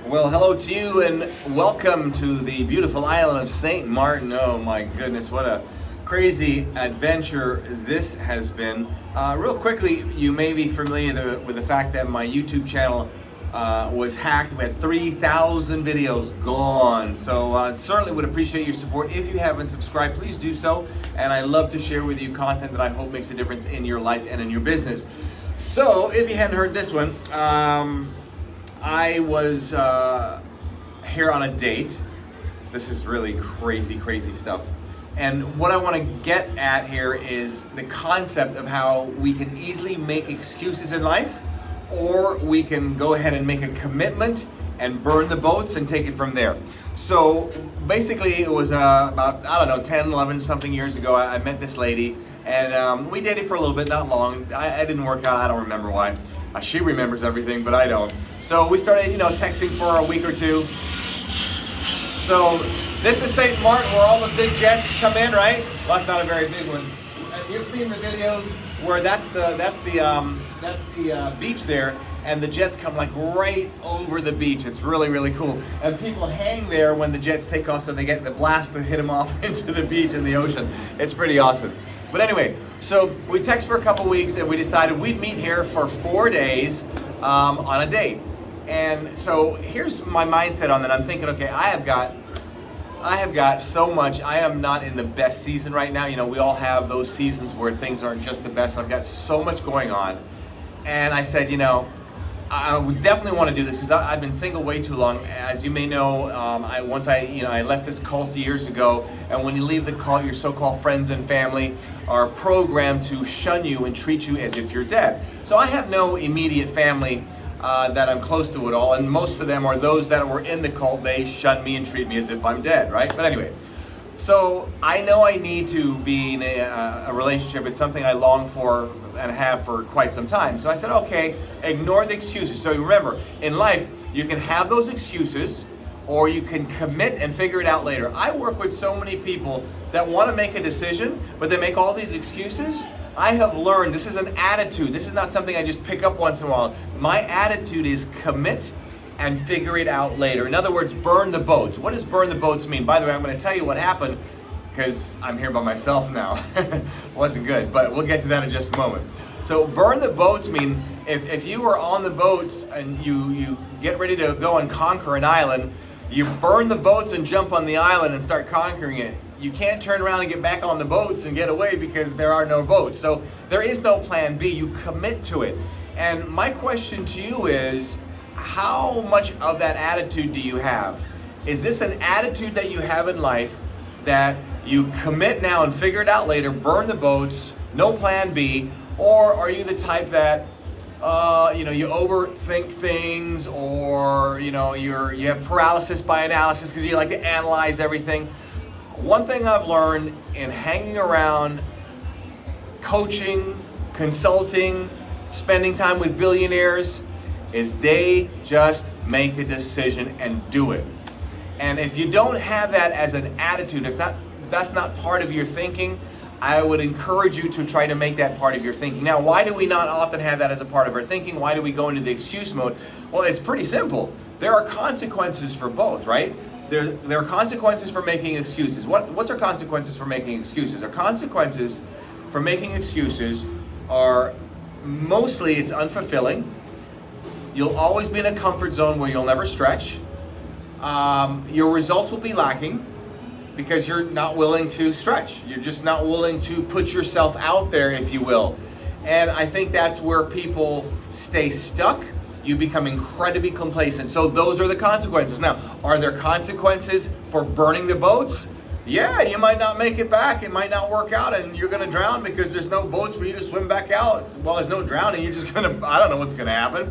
Well, hello to you and welcome to the beautiful island of St. Martin. Oh my goodness, what a crazy adventure this has been. Real quickly, you may be familiar with the fact that my YouTube channel was hacked. We had 3,000 videos gone. So certainly would appreciate your support. If you haven't subscribed, please do so. And I love to share with you content that I hope makes a difference in your life and in your business. So if you hadn't heard this one, I was here on a date. This is really crazy stuff. And what I want to get at here is the concept of how we can easily make excuses in life, or we can go ahead and make a commitment and burn the boats and take it from there. So basically it was about, 10, 11 something years ago, I met this lady, and we dated for a little bit, not long. I didn't work out, I don't remember why. She remembers everything, but I don't. So we started, texting for a week or two. So this is St. Martin, where all the big jets come in, right? Well, that's not a very big one. You've seen the videos where that's the beach there, and the jets come like right over the beach. It's really cool. And people hang there when the jets take off, so they get the blast to hit them off into the beach and the ocean. It's pretty awesome. But anyway, so we text for a couple weeks, and we decided we'd meet here for 4 days on a date. And so here's my mindset on that. I'm thinking, okay, I have got so much. I am not in the best season right now. We all have those seasons where things aren't just the best. I've got so much going on. And I said, I would definitely want to do this because I've been single way too long. As you may know, I left this cult years ago, and when you leave the cult, your so-called friends and family are programmed to shun you and treat you as if you're dead. So I have no immediate family that I'm close to at all, and most of them are those that were in the cult. They shun me and treat me as if I'm dead, right? But anyway, so I know I need to be in a relationship. It's something I long for and have for quite some time. So I said, okay, ignore the excuses. So remember, in life, you can have those excuses, or you can commit and figure it out later. I work with so many people that want to make a decision, but they make all these excuses. I have learned this is an attitude. This is not something I just pick up once in a while. My attitude is commit and figure it out later. In other words, burn the boats. What does burn the boats mean? By the way, I'm going to tell you what happened because I'm here by myself now. Wasn't good, but we'll get to that in just a moment. So burn the boats mean if you are on the boats and you get ready to go and conquer an island, you burn the boats and jump on the island and start conquering it. You can't turn around and get back on the boats and get away because there are no boats. So there is no plan B. You commit to it. And my question to you is, how much of that attitude do you have? Is this an attitude that you have in life that you commit now and figure it out later, burn the boats, no plan B? Or are you the type that you overthink things, or you have paralysis by analysis because you like to analyze everything? One thing I've learned in hanging around, coaching, consulting, spending time with billionaires is they just make a decision and do it. And if you don't have that as an attitude, if that's not part of your thinking, I would encourage you to try to make that part of your thinking. Now, why do we not often have that as a part of our thinking? Why do we go into the excuse mode? Well, it's pretty simple. There are consequences for both, right? There are consequences for making excuses. What's our consequences for making excuses? Our consequences for making excuses are mostly it's unfulfilling. You'll always be in a comfort zone where you'll never stretch. Your results will be lacking because you're not willing to stretch. You're just not willing to put yourself out there, if you will. And I think that's where people stay stuck. You become incredibly complacent. So those are the consequences. Now, are there consequences for burning the boats? Yeah, you might not make it back. It might not work out, and you're going to drown because there's no boats for you to swim back out. Well, there's no drowning. You're just going to, I don't know what's going to happen.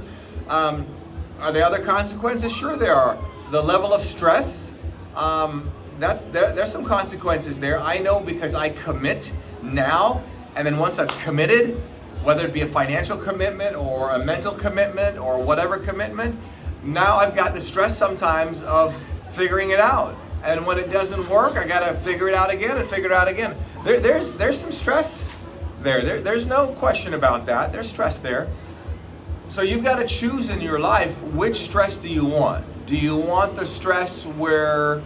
Are there other consequences? Sure there are. The level of stress, there's some consequences there. I know because I commit now, and then once I've committed, whether it be a financial commitment or a mental commitment or whatever commitment, now I've got the stress sometimes of figuring it out. And when it doesn't work, I got to figure it out again and figure it out again. There's some stress there. There's no question about that. There's stress there. So you've got to choose in your life, which stress do you want? Do you want the stress where,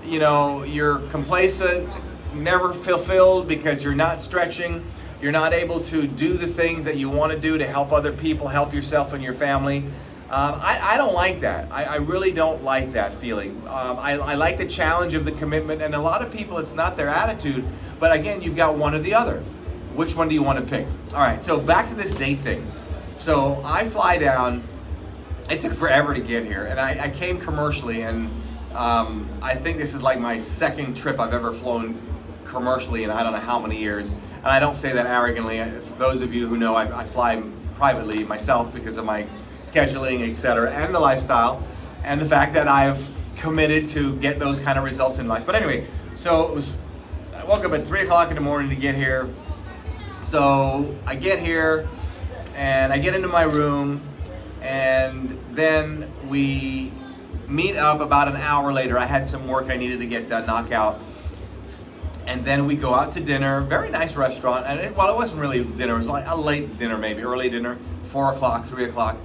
you know, you're complacent, never fulfilled because you're not stretching, you're not able to do the things that you want to do to help other people, help yourself and your family? I don't like that. I really don't like that feeling. I like the challenge of the commitment, and a lot of people, it's not their attitude, but again, you've got one or the other. Which one do you want to pick? All right, so back to this date thing. So I fly down. It took forever to get here, and I came commercially, and I think this is like my second trip I've ever flown commercially in I don't know how many years. And I don't say that arrogantly. For those of you who know, I fly privately myself because of my scheduling, etc., and the lifestyle, and the fact that I've committed to get those kind of results in life. But anyway, so I woke up at 3 o'clock in the morning to get here. So I get here, and I get into my room, and then we meet up about an hour later. I had some work I needed to get done, knock out. And then we go out to dinner, very nice restaurant. And it wasn't really dinner, it was like a late dinner, maybe early dinner, 4 o'clock, 3 o'clock.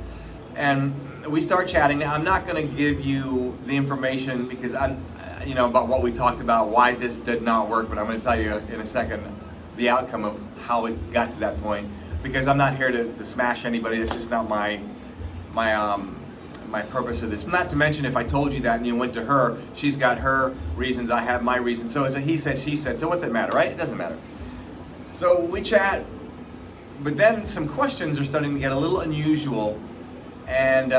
And we start chatting. Now, I'm not going to give you the information because about what we talked about, why this did not work, but I'm going to tell you in a second the outcome of how it got to that point, because I'm not here to smash anybody. That's just not my purpose of this. Not to mention, if I told you that and you went to her, she's got her reasons, I have my reasons. So it's a he said, she said. So what's it matter, right? It doesn't matter. So we chat, but then some questions are starting to get a little unusual. And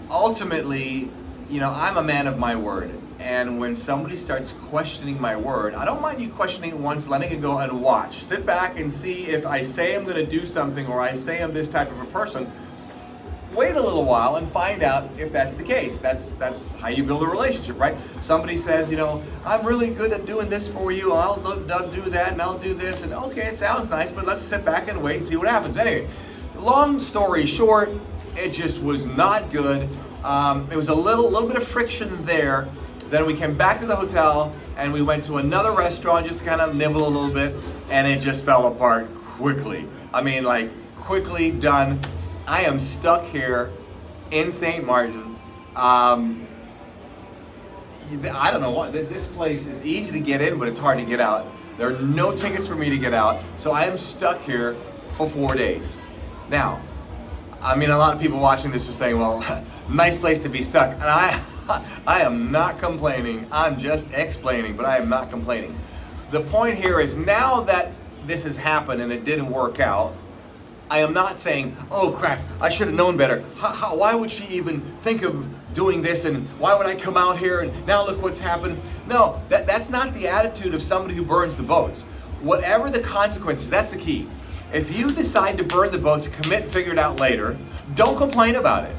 ultimately, I'm a man of my word. And when somebody starts questioning my word, I don't mind you questioning it once, letting it go, and watch. Sit back and see if I say I'm going to do something, or I say I'm this type of a person. Wait a little while and find out if that's the case. That's how you build a relationship, right? Somebody says, I'm really good at doing this for you. I'll do that, and I'll do this. And okay, it sounds nice, but let's sit back and wait and see what happens. Anyway, long story short, it just was not good. There was a little bit of friction there. Then we came back to the hotel, and we went to another restaurant just to kind of nibble a little bit, and it just fell apart quickly. I mean, like, quickly done. I am stuck here in St. Martin. I don't know what, this place is easy to get in, but it's hard to get out. There are no tickets for me to get out, so I am stuck here for 4 days. Now, I mean, a lot of people watching this are saying, well, nice place to be stuck. And I am not complaining. I'm just explaining, but I am not complaining. The point here is, now that this has happened and it didn't work out, I am not saying, oh crap, I should have known better. Why would she even think of doing this, and why would I come out here and now look what's happened? No, that's not the attitude of somebody who burns the boats. Whatever the consequences, that's the key. If you decide to burn the boats, commit, figure it out later, don't complain about it.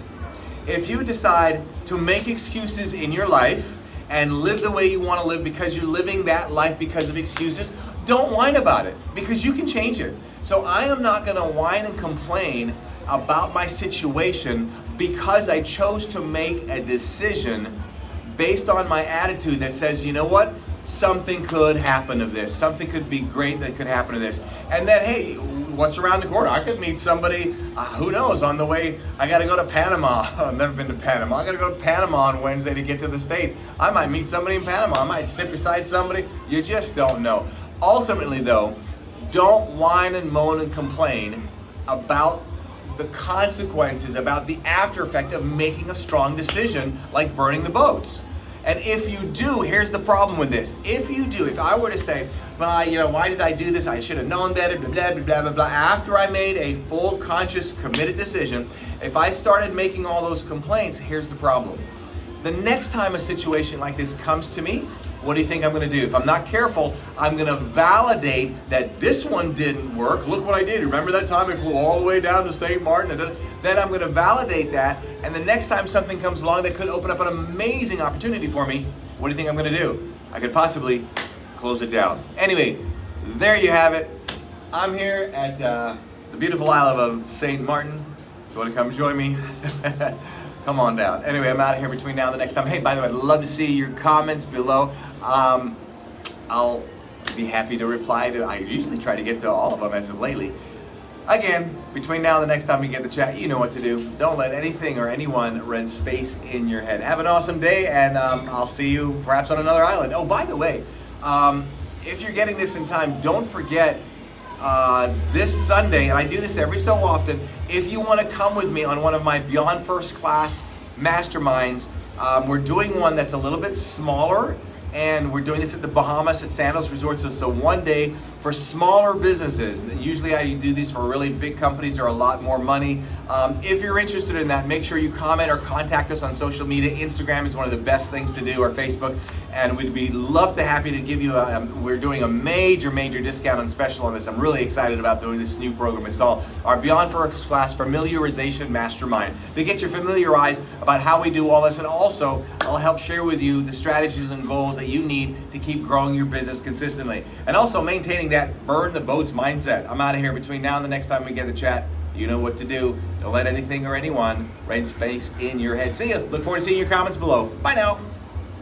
If you decide to make excuses in your life and live the way you want to live because you're living that life because of excuses, don't whine about it, because you can change it. So I am not going to whine and complain about my situation because I chose to make a decision based on my attitude that says, you know what? Something could happen to this. Something could be great that could happen to this. And then, hey, what's around the corner? I could meet somebody, who knows, on the way. I got to go to Panama. I've never been to Panama. I got to go to Panama on Wednesday to get to the States. I might meet somebody in Panama. I might sit beside somebody. You just don't know. Ultimately, though, don't whine and moan and complain about the consequences, about the after effect of making a strong decision like burning the boats. And if you do, here's the problem with this. If I were to say, well, why did I do this? I should have known better, blah, blah, blah, blah, blah. After I made a full, conscious, committed decision, if I started making all those complaints, here's the problem. The next time a situation like this comes to me, what do you think I'm going to do? If I'm not careful, I'm going to validate that this one didn't work. Look what I did. Remember that time I flew all the way down to St. Martin? Then I'm going to validate that. And the next time something comes along that could open up an amazing opportunity for me, what do you think I'm going to do? I could possibly close it down. Anyway, there you have it. I'm here at the beautiful island of St. Martin. If you want to come join me, come on down. Anyway, I'm out of here between now and the next time. Hey, by the way, I'd love to see your comments below. I'll be happy to reply to. I usually try to get to all of them as of lately. Again, between now and the next time we get the chat, you know what to do. Don't let anything or anyone rent space in your head. Have an awesome day, and I'll see you perhaps on another island. Oh, by the way, if you're getting this in time, don't forget this Sunday, and I do this every so often, if you want to come with me on one of my Beyond First Class masterminds, we're doing one that's a little bit smaller, and we're doing this at the Bahamas at Sandals Resorts. So one day for smaller businesses. Usually I do these for really big companies that are a lot more money. If you're interested in that, make sure you comment or contact us on social media. Instagram is one of the best things to do, or Facebook, and we'd be happy to give you we're doing a major discount and special on this. I'm really excited about doing this new program. It's called our Beyond First Class Familiarization Mastermind. To get you familiarized about how we do all this, and also I'll help share with you the strategies and goals that you need to keep growing your business consistently, and also maintaining that burn the boats mindset. I'm out of here. Between now and the next time we get the chat, you know what to do. Don't let anything or anyone rent space in your head. See ya. Look forward to seeing your comments below. Bye now.